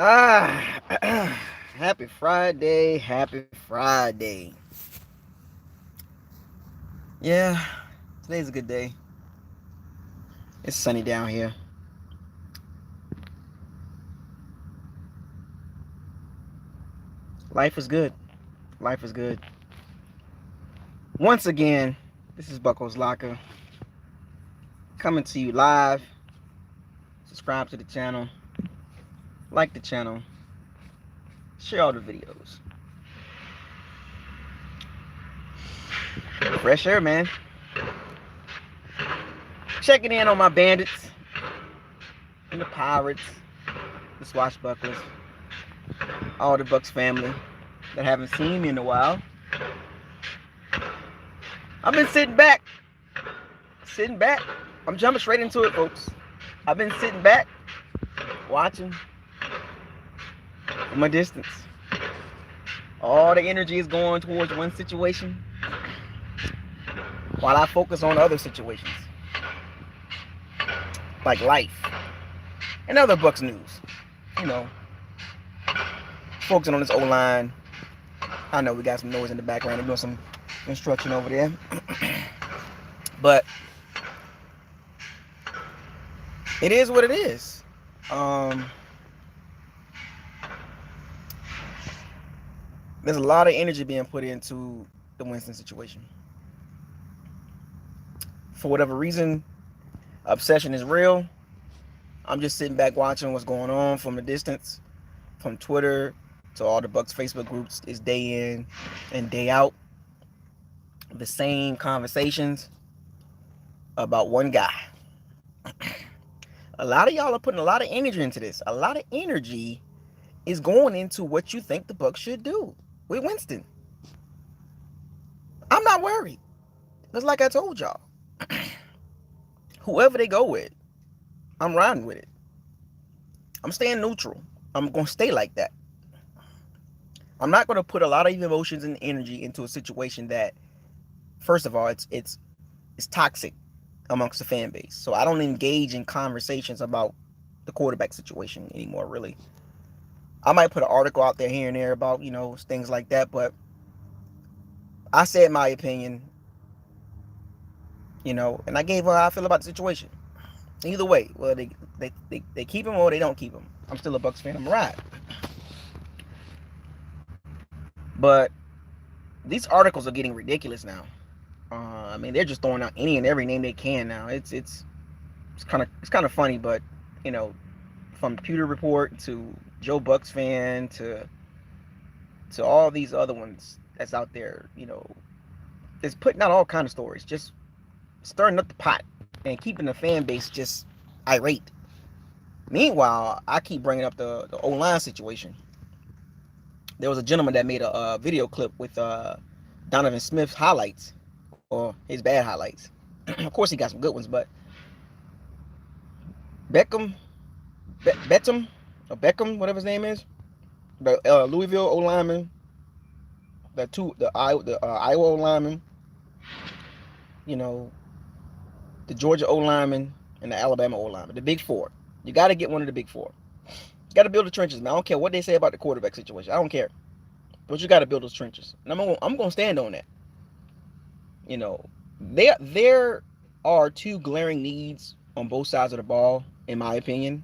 Happy Friday, happy Friday. Yeah, today's a good day. It's sunny down here. Life is good. Life is good. Once again, this is Bucos Locker coming to you live. Subscribe to the channel, like the channel, share all the videos. Fresh air, man. Checking in on my bandits and the pirates, the swashbucklers, all the Bucs family that haven't seen me in a while. I've been sitting back. I'm jumping straight into it, folks. I've been sitting back, watching from a distance. All the energy is going towards one situation while I focus on other situations, like life and other Bucs news. You know, focusing on this O-line. I know we got some noise in the background. They're doing some construction over there. But it is what it is. There's a lot of energy being put into the Winston situation. For whatever reason, obsession is real. I'm just sitting back watching what's going on from a distance, from Twitter to all the Bucs Facebook groups. Is day in and day out the same conversations about one guy. A lot of y'all are putting a lot of energy into this. A lot of energy is going into what you think the Bucs should do with Winston. I'm not worried. Because like I told y'all, whoever they go with, I'm riding with it. I'm staying neutral. I'm going to stay like that. I'm not going to put a lot of emotions and energy into a situation that, first of all, it's toxic amongst the fan base. So I don't engage in conversations about the quarterback situation anymore, really. I might put an article out there here and there about, things like that, but I said my opinion, and I gave how I feel about the situation. Either way, well, they keep him or they don't keep him. I'm still a Bucs fan. I'm a ride. But these articles are getting ridiculous now. They're just throwing out any and every name they can now. It's kind of funny, but from Pewter Report to Joe Bucs fan to all these other ones that's out there, it's putting out all kind of stories, just stirring up the pot and keeping the fan base just irate. Meanwhile, I keep bringing up the O-line situation. There was a gentleman that made a video clip with Donovan Smith's highlights, or his bad highlights. Of course, he got some good ones, but Beckham, whatever his name is, the Louisville O lineman, the Iowa O lineman, the Georgia O lineman, and the Alabama O lineman, the big four. You got to get one of the big four. You got to build the trenches, man. I don't care what they say about the quarterback situation. I don't care, but you got to build those trenches, and I'm gonna stand on that. There are two glaring needs on both sides of the ball, in my opinion.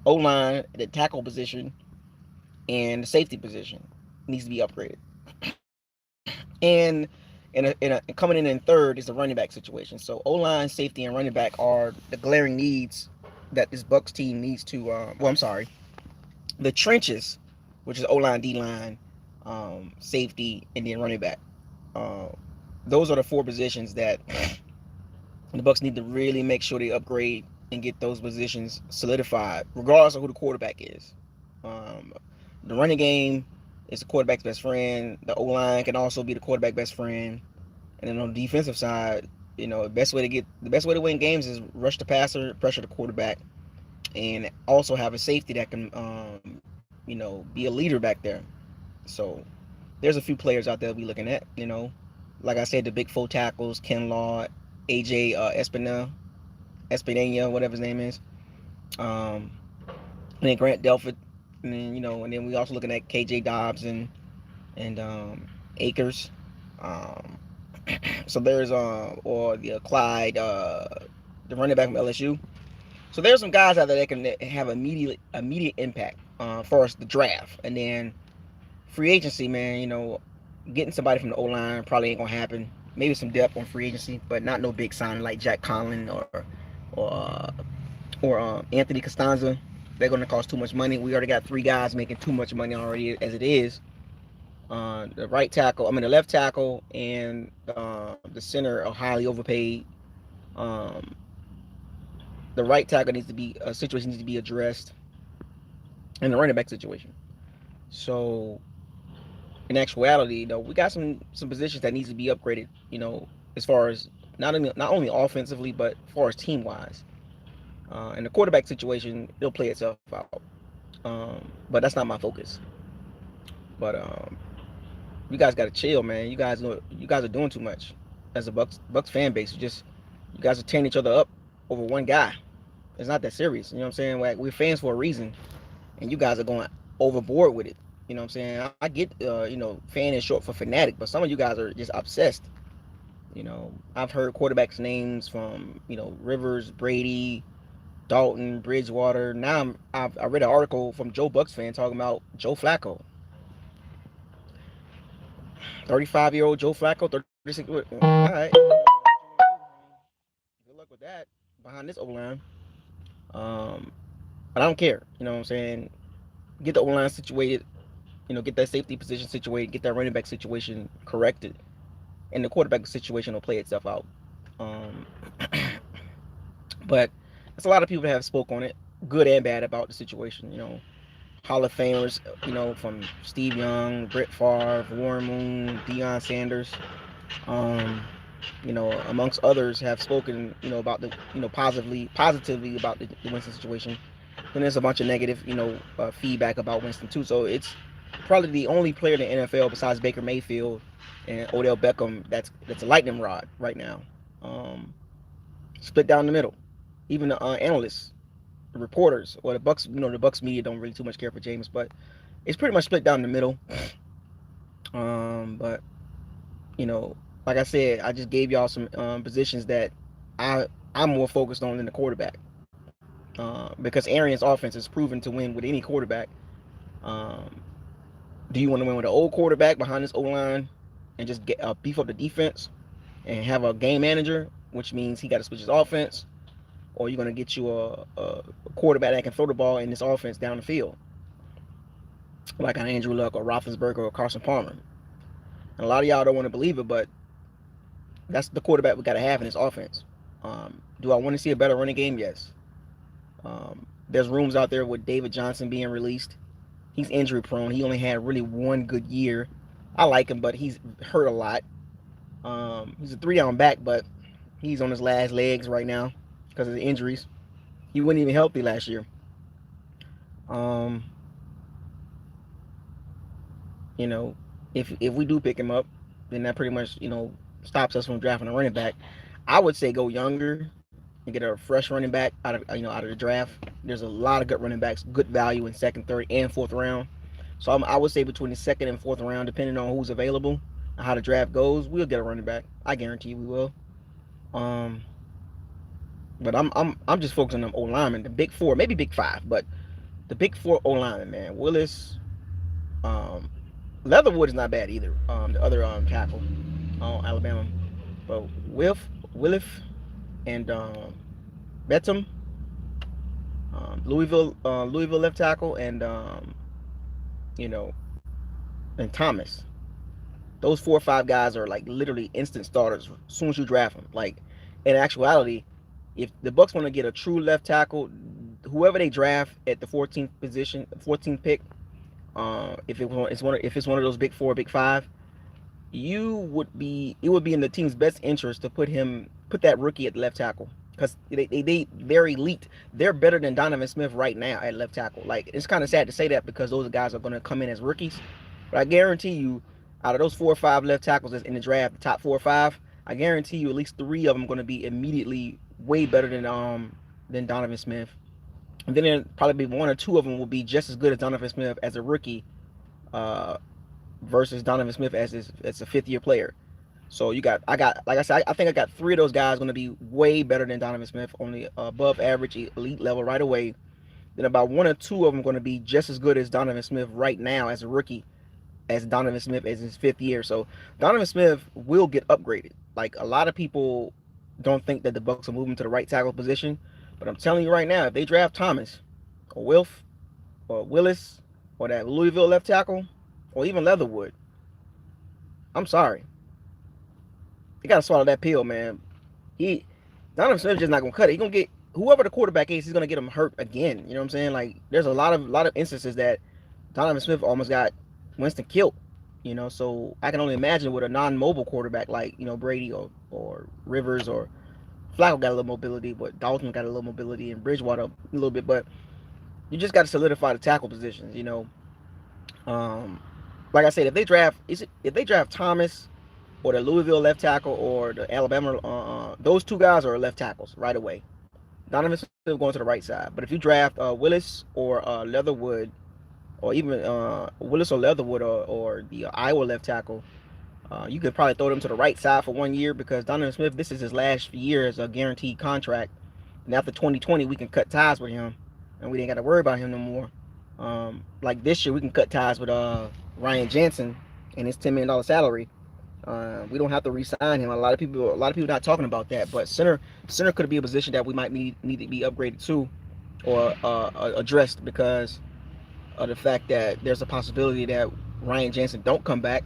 O-line, the tackle position, and the safety position needs to be upgraded. And coming in third is the running back situation. So O-line, safety, and running back are the glaring needs that this Bucs team needs to. The trenches, which is O-line, D-line, safety, and then running back. Those are the four positions that the Bucs need to really make sure they upgrade and get those positions solidified, regardless of who the quarterback is. The running game is the quarterback's best friend. The O-line can also be the quarterback's best friend. And then on the defensive side, the best way to win games is rush the passer, pressure the quarterback, and also have a safety that can, be a leader back there. So there's a few players out there we'll be looking at. Like I said, the big four tackles: Ken Law, AJ Espinal, whatever his name is. and then Grant Delpit, and then and then we also looking at KJ Dobbs and Akers. Um, so there's or the Clyde, the running back from LSU. So there's some guys out there that can have immediate impact for us the draft, and then free agency, man. Getting somebody from the O line probably ain't gonna happen. Maybe some depth on free agency, but not no big signing like Jack Conlon or uh, or Anthony Costanza. They're gonna cost too much money. We already got three guys making too much money already as it is. The left tackle and the center are highly overpaid. Um, the right tackle needs to be a situation needs to be addressed, and the running back situation. So in actuality, we got some positions that needs to be upgraded. As far as not only offensively, but as far as team wise. And the quarterback situation, it'll play itself out. But that's not my focus. But you guys got to chill, man. You guys are doing too much as a Bucs fan base. You guys are tearing each other up over one guy. It's not that serious. You know what I'm saying? Like, we're fans for a reason, and you guys are going overboard with it. You know what I'm saying? I get, fan is short for fanatic, but some of you guys are just obsessed. I've heard quarterbacks' names from, Rivers, Brady, Dalton, Bridgewater. Now I read an article from Joe Bucks fan talking about Joe Flacco. 35-year-old Joe Flacco, 36. All right. Good luck with that behind this O-line. Um, but I don't care. You know what I'm saying? Get the O-line situated. Get that safety position situated. Get that running back situation corrected. And the quarterback situation will play itself out. Um, but there's a lot of people that have spoke on it, good and bad, about the situation. Hall of Famers, from Steve Young, Brett Favre, Warren Moon, Deion Sanders, um, amongst others, have spoken, about the, positively about the Winston situation. Then there's a bunch of negative, feedback about Winston too. So it's probably the only player in the NFL besides Baker Mayfield and Odell Beckham that's a lightning rod right now. Um, Split down the middle. Even the analysts, the reporters, or the Bucs, the Bucs media don't really too much care for Jameis, but it's pretty much split down the middle. But like I said, I just gave y'all some positions that I'm more focused on than the quarterback, because Arians' offense is proven to win with any quarterback. Um, do you want to win with an old quarterback behind this O line and just get beef up the defense and have a game manager, which means he got to switch his offense, or you're going to get you a quarterback that can throw the ball in this offense down the field, like an Andrew Luck or Roethlisberger or Carson Palmer? And a lot of y'all don't want to believe it, but that's the quarterback we got to have in this offense. Do I want to see a better running game? Yes. There's rumors out there with David Johnson being released. He's injury prone. He only had really one good year. I like him, but he's hurt a lot. He's a 3-down back, but he's on his last legs right now because of the injuries. He wasn't even healthy last year. Um, if we do pick him up, then that pretty much stops us from drafting a running back. I would say go younger and get a fresh running back out of the draft. There's a lot of good running backs, good value in second, third, and fourth round. So I would say between the second and fourth round, depending on who's available and how the draft goes, we'll get a running back. I guarantee we will. Um, but I'm just focusing on O linemen, the big four, maybe big five, but the big four O linemen, man. Willis, um, Leatherwood is not bad either. The other tackle on Alabama, but Williff, and Betum, Louisville left tackle, you know, and Thomas. Those 4 or 5 guys are like literally instant starters as soon as you draft them. Like, in actuality, if the Bucs want to get a true left tackle, whoever they draft at the 14th position, 14th pick, if it's one of those big 4, big 5, it would be in the team's best interest to put that rookie at left tackle, because they're elite. They're better than Donovan Smith right now at left tackle. Like, it's kind of sad to say that because those guys are going to come in as rookies, but I guarantee you, out of those 4 or 5 left tackles in the draft, the top 4 or 5, I guarantee you at least 3 of them are going to be immediately way better than Donovan Smith. And then there probably be one or two of them will be just as good as Donovan Smith as a rookie, uh, versus Donovan Smith as a 5th year player. So I got, like I said, I think I got 3 of those guys going to be way better than Donovan Smith, on the above average elite level right away. Then about 1 or 2 of them going to be just as good as Donovan Smith right now as a rookie, as Donovan Smith as his 5th year. So Donovan Smith will get upgraded. Like, a lot of people don't think that the Bucs are moving to the right tackle position, but I'm telling you right now, if they draft Thomas or Wilf or Willis or that Louisville left tackle or even Leatherwood, I'm sorry, you gotta swallow that pill, man. Donovan Smith just not gonna cut it. He's gonna get whoever the quarterback is. He's gonna get him hurt again. You know what I'm saying? Like, there's a lot of instances that Donovan Smith almost got Winston killed. So I can only imagine with a non-mobile quarterback like Brady or Rivers or Flacco got a little mobility, but Dalton got a little mobility, and Bridgewater a little bit. But you just got to solidify the tackle positions. Like I said, if they draft Thomas or the Louisville left tackle or the Alabama, those 2 guys are left tackles right away. Donovan Smith going to the right side. But if you draft Willis or Leatherwood, or even Willis or Leatherwood or the Iowa left tackle, you could probably throw them to the right side for 1 year, because Donovan Smith, this is his last year as a guaranteed contract. And after 2020, we can cut ties with him, and we ain't got to worry about him no more. Like this year, we can cut ties with Ryan Jensen and his $10 million salary. We don't have to re-sign him. A lot of people not talking about that. But center could be a position that we might need to be upgraded to, or addressed, because of the fact that there's a possibility that Ryan Jensen don't come back.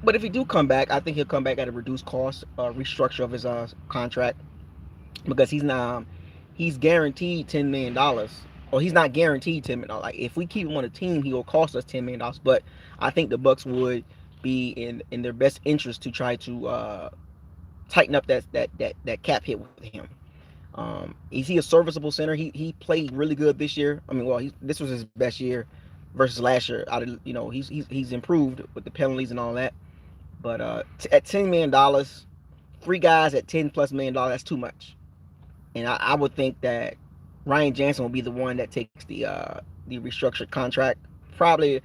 But if he do come back, I think he'll come back at a reduced cost, restructure of his contract, because he's guaranteed $10 million, or he's not guaranteed $10 million. Like, if we keep him on the team, he will cost us $10 million. But I think the Bucs would be in their best interest to try to tighten up that cap hit with him. Is he a serviceable center? He played really good this year. I mean, well, this was his best year versus last year. He's improved with the penalties and all that. But at $10 million, 3 guys at $10+ million, that's too much. And I would think that Ryan Jensen will be the one that takes the restructured contract. Probably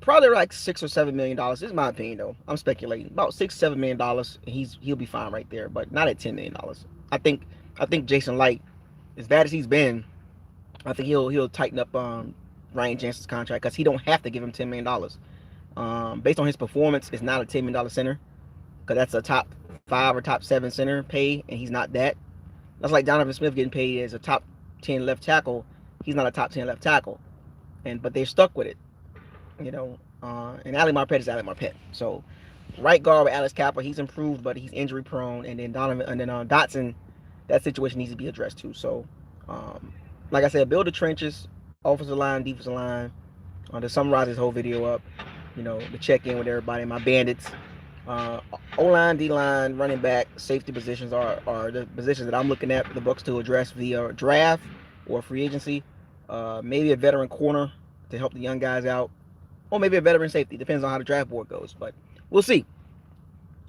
like $6 or $7 million. This is my opinion, though. I'm speculating about $6-7 million. And he'll be fine right there, but not at $10 million. I think Jason Light, as bad as he's been, I think he'll tighten up Ryan Jensen's contract, because he don't have to give him $10 million. Based on his performance, it's not a $10 million center, because that's a top 5 or top 7 center pay, and he's not that. That's like Donovan Smith getting paid as a top 10 left tackle. He's not a top 10 left tackle, but they're stuck with it. And Ali Marpet is Ali Marpet. So right guard with Alex Kappa, he's improved, but he's injury prone. And then Dotson, that situation needs to be addressed too. So, like I said, build the trenches, offensive line, defensive line. To summarize this whole video up, to check in with everybody. My bandits, O-line, D-line, running back, safety positions are the positions that I'm looking at for the Bucs to address via draft or free agency. Maybe a veteran corner to help the young guys out, or maybe a veteran safety. Depends on how the draft board goes, but we'll see.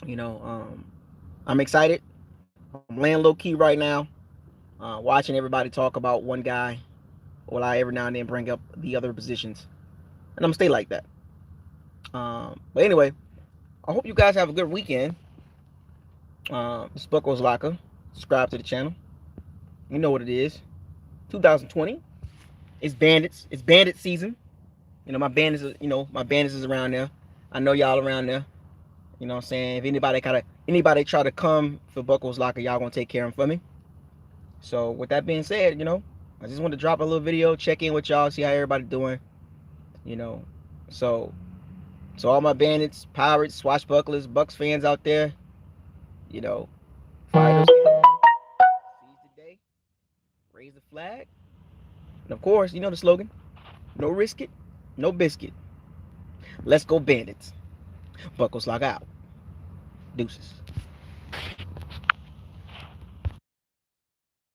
I'm excited. I'm laying low key right now, watching everybody talk about one guy, while I every now and then bring up the other positions, and I'm gonna stay like that. But anyway, I hope you guys have a good weekend. It's Bucos Locker. Subscribe to the channel. You know what it is. 2020. It's bandits. It's bandit season. My bandits is around there. I know y'all around there. You know what I'm saying? If anybody try to come for Bucos Locker, y'all gonna take care of them for me. So with that being said, I just wanted to drop a little video, check in with y'all, see how everybody doing. So all my bandits, pirates, swashbucklers, Bucs fans out there, fire those cannons, seize the day, raise the flag, and of course, the slogan: no risk it, no biscuit. Let's go bandits. Bucos Locker out. Deuces.